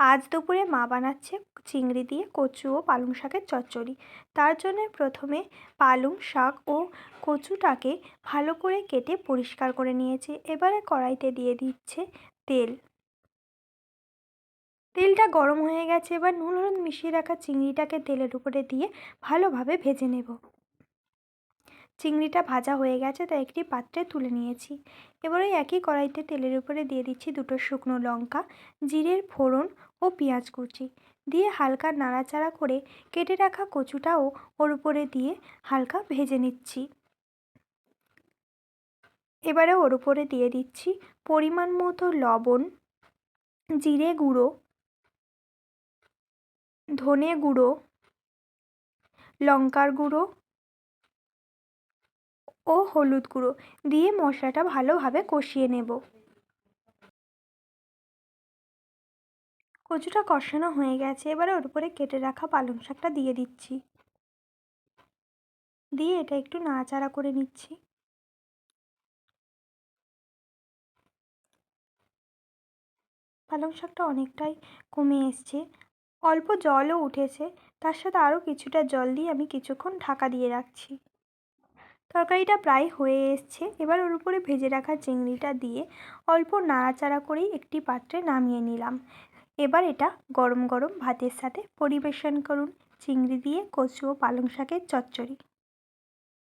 আজ দুপুরে মা বানাচ্ছে চিংড়ি দিয়ে কচু ও পালং শাকের চচ্চড়ি। তার জন্য প্রথমে পালং শাক ও কচুটাকে ভালো করে কেটে পরিষ্কার করে নিয়েছি। এবারে কড়াইতে দিয়ে দিচ্ছে তেল। তেলটা গরম হয়ে গেছে, এবার নুন হলুদ মিশিয়ে রাখা চিংড়িটাকে তেলের উপরে দিয়ে ভালোভাবে ভেজে নেব। চিংড়িটা ভাজা হয়ে গেছে, তাই একটি পাত্রে তুলে নিয়েছি। এবার ওই একই কড়াইতে তেলের উপরে দিয়ে দিচ্ছি দুটো শুকনো লঙ্কা, জিরের ফোড়ন ও পেঁয়াজ কুচি দিয়ে হালকা নাড়াচাড়া করে কেটে রাখা কচুটাও ওর উপরে দিয়ে হালকা ভেজে নিচ্ছি। এবারে ওর উপরে দিয়ে দিচ্ছি পরিমাণ মতো লবণ, জিরে গুঁড়ো, ধনে গুঁড়ো, লঙ্কার গুঁড়ো ও হলুদ গুঁড়ো দিয়ে মশলাটা ভালোভাবে কষিয়ে নেব। কচুটা কষানো হয়ে গেছে, এবারে ওর উপরে কেটে রাখা পালং শাকটা দিয়ে দিচ্ছি, দিয়ে এটা একটু নাড়াচাড়া করে নিচ্ছি। পালং শাকটা অনেকটাই কমে এসছে, অল্প জলও উঠেছে, তার সাথে আরও কিছুটা জল দিয়ে আমি কিছুক্ষণ ঢাকা দিয়ে রাখছি। তরকারিটা প্রায় হয়ে এসছে, এবার ওর উপরে ভেজে রাখা চিংড়িটা দিয়ে অল্প নাড়াচাড়া করেই একটি পাত্রে নামিয়ে নিলাম। এবার এটা গরম গরম ভাতের সাথে পরিবেশন করুন চিংড়ি দিয়ে কচু ও পালং শাকের চচ্চড়ি।